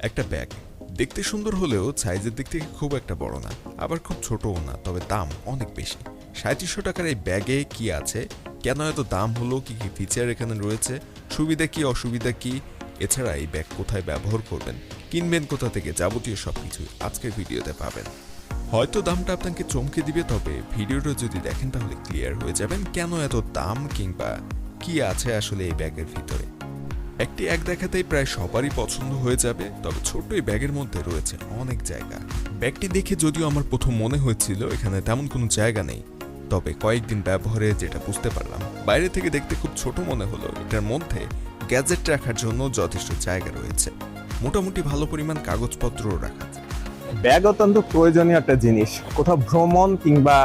একটা ব্যাগ দেখতে সুন্দর হলেও সাইজের দিক থেকে খুব একটা বড় না, আবার খুব ছোটও না, তবে দাম অনেক বেশি। ৩৭০০ টাকার এই ব্যাগে কি আছে, কেন এত দাম হলো, কি কি ফিচার এখানে রয়েছে, সুবিধা কি অসুবিধা কি, এছাড়া এই ব্যাগ কোথায় ব্যবহার করবেন, কিনবেন কোথা থেকে, যাবতীয় সবকিছু আজকের ভিডিওতে পাবেন। হয়তো দামটা আপনাকে চমকে দিবে, তবে ভিডিওটা যদি দেখেন তাহলে ক্লিয়ার হয়ে যাবেন কেন এত দাম কিংবা কি আছে আসলে এই ব্যাগের ভিতরে। একটি এক দেখাতেই প্রায় সবারই পছন্দ হয়ে যাবে, তবে ছোট্ট এই ব্যাগের মধ্যে রয়েছে অনেক জায়গা। ব্যাগটি দেখে যদিও আমার প্রথম মনে হয়েছিল এখানে তেমন কোনো জায়গা নেই, তবে কয়েকদিন ব্যবহারে যেটা বুঝতে পারলাম, বাইরে থেকে দেখতে খুব ছোট মনে হলো এটার মধ্যে গ্যাজেট রাখার জন্য যথেষ্ট জায়গা রয়েছে। মোটামুটি ভালো পরিমাণ কাগজপত্রও রাখা যায়। ব্যাগ অত্যন্ত প্রয়োজনীয় একটা জিনিস। কোথাও ভ্রমণ কিংবা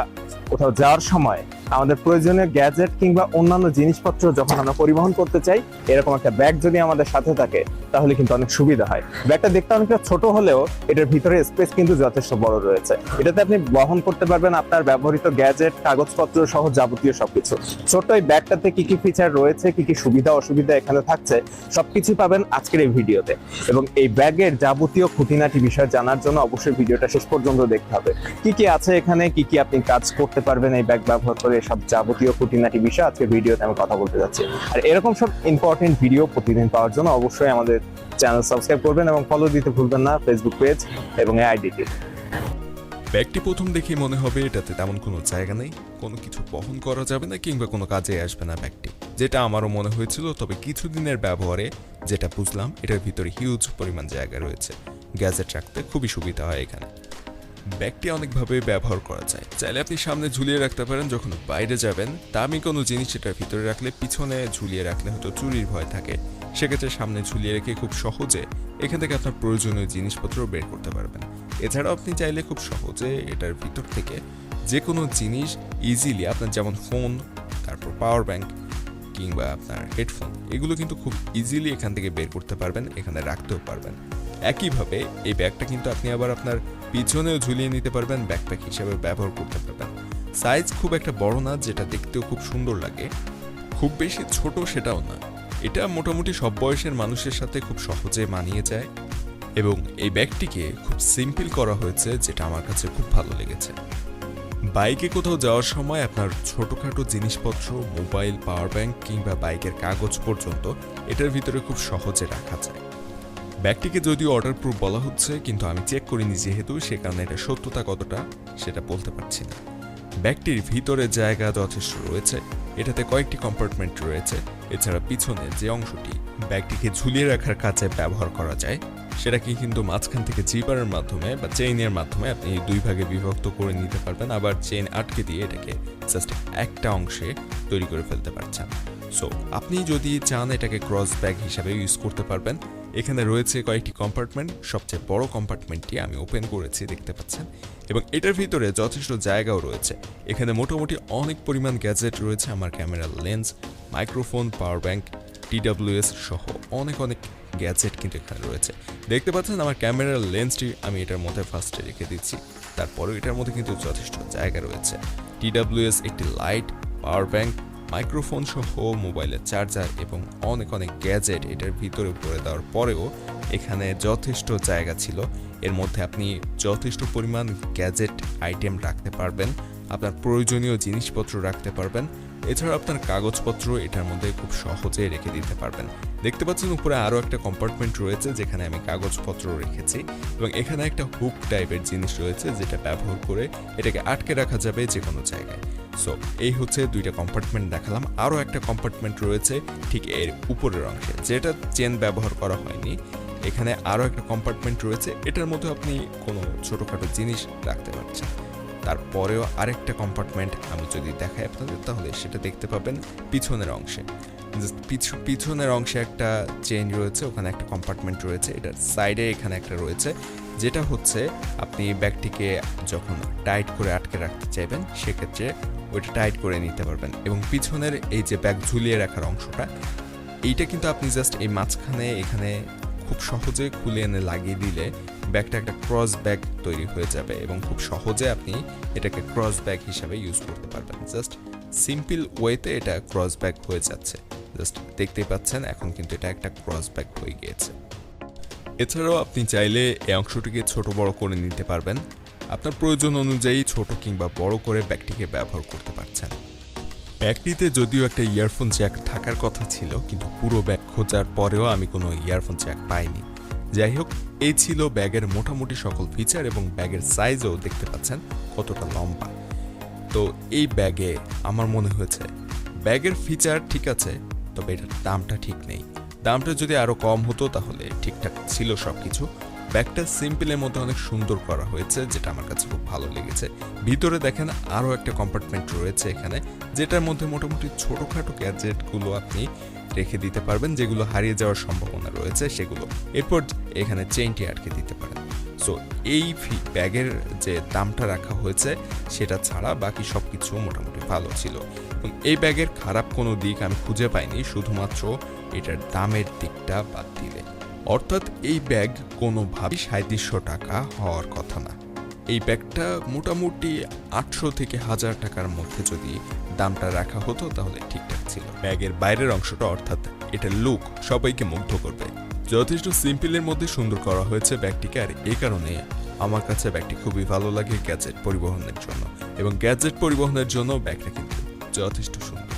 কোথাও যাওয়ার সময় আমাদের প্রয়োজনীয় গ্যাজেট কিংবা অন্যান্য জিনিসপত্র যখন আমরা পরিবহন করতে চাই, এরকম একটা ব্যাগ যদি আমাদের সাথে থাকে তাহলে কিন্তু অনেক সুবিধা হয়। ব্যাগটা দেখতে অনেকটা ছোট হলেও এটার ভিতরে স্পেস কিন্তু যথেষ্ট বড় রয়েছে। এটাতে আপনি বহন করতে পারবেন আপনার ব্যবহৃত গ্যাজেট, কাগজপত্র সহ যাবতীয় সবকিছু। ছোট্ট এই ব্যাগটাতে কি কি ফিচার রয়েছে, কি কি সুবিধা অসুবিধা এখানে থাকছে, সবকিছু পাবেন আজকের এই ভিডিওতে। এবং এই ব্যাগের যাবতীয় খুঁটিনাটি বিষয় জানার জন্য অবশ্যই ভিডিওটা শেষ পর্যন্ত দেখতে হবে। কি কি আছে এখানে, কি কি আপনি কাজ করতে পারবেন এই ব্যাগ ব্যবহার করে, সব যাবতীয় খুঁটিনাটি বিষয় আজকে ভিডিওতে আমি কথা বলতে যাচ্ছি। আর এরকম সব ইম্পর্টেন্ট ভিডিও প্রতিদিন পাওয়ার জন্য অবশ্যই আমাদের চ্যানেল সাবস্ক্রাইব করবেন এবং ফলো দিতে ভুলবেন না ফেসবুক পেজ এবং এই আইডিটি। ব্যাগটি প্রথম দেখেই মনে হবে এটাতে তেমন কোনো জায়গা নেই, কোনো কিছু বহন করা যাবে না কিংবা কোনো কাজে আসবে না ব্যাগটি, যেটা আমারও মনে হয়েছিল। তবে কিছুদিনের ব্যবহারে যেটা বুঝলাম, এটার ভিতরে হিউজ পরিমাণ জায়গা রয়েছে, গ্যাজেট রাখতে খুবই সুবিধা হয় এখানে। ব্যাগটি অনেকভাবে ব্যবহার করা যায়, চাইলে আপনি সামনে ঝুলিয়ে রাখতে পারেন যখন বাইরে যাবেন, দামি কোনো জিনিস এটার ভিতরে রাখলে, পিছনে ঝুলিয়ে রাখলে হয়তো চুরির ভয় থাকে, সেক্ষেত্রে সামনে ঝুলিয়ে রেখে খুব সহজে এখান থেকে আপনার প্রয়োজনীয় জিনিসপত্র বের করতে পারবেন। এছাড়াও আপনি চাইলে খুব সহজে এটার ভিতর থেকে যে কোনো জিনিস ইজিলি, আপনার যেমন ফোন, তারপর পাওয়ার ব্যাংক কিংবা আপনার হেডফোন, এগুলো কিন্তু খুব ইজিলি এখান থেকে বের করতে পারবেন, এখানে রাখতেও পারবেন। একইভাবে এই ব্যাগটা কিন্তু আপনি আবার আপনার পিছনেও ঝুলিয়ে নিতে পারবেন, ব্যাকপ্যাক হিসেবে ব্যবহার করতে পারবেন। সাইজ খুব একটা বড় না, যেটা দেখতেও খুব সুন্দর লাগে, খুব বেশি ছোট সেটাও না। এটা মোটামুটি সব বয়সের মানুষের সাথে খুব সহজে মানিয়ে যায় এবং এই ব্যাগটিকে খুব সিম্পল করা হয়েছে, যেটা আমার কাছে খুব ভালো লেগেছে। বাইকে কোথাও যাওয়ার সময় আপনার ছোটখাটো জিনিসপত্র, মোবাইল, পাওয়ার ব্যাংক কিংবা বাইকের কাগজ পর্যন্ত এটার ভিতরে খুব সহজে রাখা যায়। ব্যাগটিকে যদিও অর্ডার প্রুফ বলা হচ্ছে, কিন্তু আমি চেক করিনি যেহেতু, সে কারণে এটা সত্যতা কতটা সেটা বলতে পারছি না। ব্যাগটির ভিতরে জায়গা যথেষ্ট রয়েছে, এটাতে কয়েকটি কম্পার্টমেন্ট রয়েছে। এছাড়া পিছনে যে অংশটি ব্যাগটিকে ঝুলিয়ে রাখার কাজে ব্যবহার করা যায়, সেটাকে কিন্তু মাঝখান থেকে জিপারের মাধ্যমে বা চেইনের মাধ্যমে আপনি দুই ভাগে বিভক্ত করে নিতে পারবেন, আবার চেইন আটকে দিয়ে এটাকে জাস্ট একটা অংশে তৈরি করে ফেলতে পারছেন। সো আপনি যদি চান এটাকে ক্রস ব্যাগ হিসাবে ইউজ করতে পারবেন। এখানে রয়েছে কয়েকটি কম্পার্টমেন্ট, সবচেয়ে বড় কম্পার্টমেন্টটি আমি ওপেন করেছি, দেখতে পাচ্ছেন, এবং এটার ভিতরে যথেষ্ট জায়গাও রয়েছে। এখানে মোটামুটি অনেক পরিমাণ গ্যাজেট রয়েছে, আমার ক্যামেরার lens, microphone, power bank, TWS সহ অনেক অনেক গ্যাজেট কিন্তু এখানে রয়েছে। দেখতে পাচ্ছেন আমার ক্যামেরার লেন্সটি আমি এটার মধ্যে ফার্স্টে রেখে দিচ্ছি, তারপরেও এটার মধ্যে কিন্তু যথেষ্ট জায়গা রয়েছে। TWS, একটি লাইট, পাওয়ার ব্যাংক, মাইক্রোফোন সহ মোবাইলের চার্জার এবং অনেক অনেক গ্যাজেট এটার ভিতরে ভরে দেওয়ার পরেও এখানে যথেষ্ট জায়গা ছিল। এর মধ্যে আপনি যথেষ্ট পরিমাণ গ্যাজেট আইটেম রাখতে পারবেন, আপনার প্রয়োজনীয় জিনিসপত্র রাখতে পারবেন। এছাড়া আপনার কাগজপত্র এটার মধ্যে খুব সহজে রেখে দিতে পারবেন। দেখতে পাচ্ছেন উপরে আরও একটা কম্পার্টমেন্ট রয়েছে, যেখানে আমি কাগজপত্র রেখেছি, এবং এখানে একটা হুক টাইপের জিনিস রয়েছে, যেটা ব্যবহার করে এটাকে আটকে রাখা যাবে যে কোনো জায়গায়। সো এই হচ্ছে দুইটা কম্পার্টমেন্ট দেখালাম। আরও একটা কম্পার্টমেন্ট রয়েছে ঠিক এর উপরের অংশে, যেটা চেন ব্যবহার করা হয়নি। এখানে আরও একটা কম্পার্টমেন্ট রয়েছে, এটার মধ্যে আপনি কোনো ছোটোখাটো জিনিস রাখতে পারছেন। তারপরেও আরেকটা কম্পার্টমেন্ট আমি যদি দেখাই আপনাদের, তাহলে সেটা দেখতে পাবেন পিছনের অংশে। পিছনের অংশে একটা চেইন রয়েছে, ওখানে একটা কম্পার্টমেন্ট রয়েছে, এটার সাইডে এখানে একটা রয়েছে, যেটা হচ্ছে আপনি ব্যাগটিকে যখন টাইট করে আটকে রাখতে চাইবেন, সেক্ষেত্রে ওইটা টাইট করে নিতে পারবেন। এবং পিছনের এই যে ব্যাগ ঝুলিয়ে রাখার অংশটা, এইটা কিন্তু আপনি জাস্ট এই মাঝখানে এখানে খুব সহজে খুলে এনে লাগিয়ে দিলে ব্যাগটা একটা ক্রস ব্যাগ তৈরি হয়ে যাবে এবং খুব সহজে আপনি এটাকে ক্রস ব্যাগ হিসাবে ইউজ করতে পারবেন। জাস্ট সিম্পল ওয়েতে এটা ক্রস ব্যাগ হয়ে যাচ্ছে, জাস্ট দেখতেই পাচ্ছেন এখন কিন্তু এটা একটা ক্রস ব্যাগ হয়ে গিয়েছে। এছাড়াও আপনি চাইলে এই অংশটিকে ছোট বড় করে নিতে পারবেন। আপনার প্রয়োজন অনুযায়ী ছোট কিংবা বড় করে ব্যাগটিকে ব্যবহার করতে পারছেন। ব্যাগটিতে যদিও একটা ইয়ারফোন জ্যাক থাকার কথা ছিল, কিন্তু পুরো ব্যাগ খোঁজার পরেও আমি কোনো ইয়ারফোন জ্যাক পাইনি। যাই হোক, এই ছিল ব্যাগের মোটামুটি সকল ফিচার এবং ব্যাগের সাইজও দেখতে পাচ্ছেন কতটা লম্বা। তো এই ব্যাগে আমার মনে হয়েছে ব্যাগের ফিচার ঠিক আছে, তবে এটার দামটা ঠিক নেই। দামটা যদি আরও কম হতো তাহলে ঠিকঠাক ছিল সব কিছু। ব্যাগটা সিম্পলের মধ্যে অনেক সুন্দর করা হয়েছে, যেটা আমার কাছে খুব ভালো লেগেছে। ভিতরে দেখেন আরও একটা কম্পার্টমেন্ট রয়েছে এখানে, যেটার মধ্যে মোটামুটি ছোটোখাটো গ্যাজেটগুলো আপনি রেখে দিতে পারবেন, যেগুলো হারিয়ে যাওয়ার সম্ভাবনা রয়েছে সেগুলো। এরপর এখানে চেইনটি আটকে দিতে পারেন। সো এই ব্যাগের যে দামটা রাখা হয়েছে সেটা ছাড়া বাকি সব কিছু মোটামুটি ভালো ছিল, এবং এই ব্যাগের খারাপ কোনো দিক আমি খুঁজে পাইনি, শুধুমাত্র এটার দামের দিকটা বাদ দিলে। অর্থাৎ এই ব্যাগ কোনোভাবেই 3700 টাকা হওয়ার কথা না। এই ব্যাগটা মোটামুটি 800 থেকে 1000 টাকার মধ্যে যদি দামটা রাখা হতো তাহলে ঠিকঠাক ছিল। ব্যাগের বাইরের অংশটা, অর্থাৎ এটার লুক সবাইকে মুগ্ধ করবে। যথেষ্ট সিম্পলের মধ্যে সুন্দর করা হয়েছে ব্যাগটিকে, আর এই কারণে আমার কাছে ব্যাগটি খুবই ভালো লাগে গ্যাজেট পরিবহনের জন্য, এবং গ্যাজেট পরিবহনের জন্য ব্যাগটা কিন্তু যথেষ্ট সুন্দর।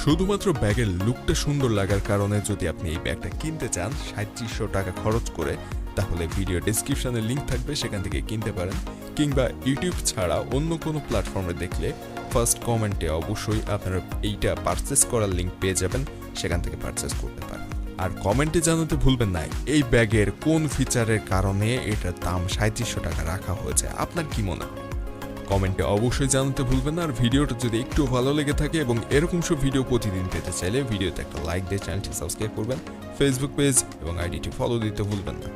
শুধুমাত্র ব্যাগের লুকটা সুন্দর লাগার কারণে যদি আপনি এই ব্যাগটা কিনতে চান 3700 টাকা খরচ করে, তাহলে ভিডিও ডেসক্রিপশনে লিঙ্ক থাকবে, সেখান থেকে কিনতে পারেন। কিংবা ইউটিউব ছাড়া অন্য কোনো প্ল্যাটফর্মে দেখলে ফার্স্ট কমেন্টে অবশ্যই আপনারা এইটা পারচেস করার লিঙ্ক পেয়ে যাবেন, সেখান থেকে পারচেস করতে পারেন। আর কমেন্টে জানাতে ভুলবেন না এই ব্যাগের কোন ফিচারের কারণে এটার দাম 3700 টাকা রাখা হয়েছে। আপনার কি মনে হয় কমেন্টে অবশ্যই জানাতে ভুলবেন না। আর ভিডিওটা যদি একটু ভালো লেগে থাকে এবং এরকম সব ভিডিও প্রতিদিন পেতে চাইলে ভিডিওতে একটা লাইক দিয়ে চ্যানেলটি সাবস্ক্রাইব করবেন। ফেসবুক পেজ এবং আইডিটি ফলো দিতে ভুলবেন না।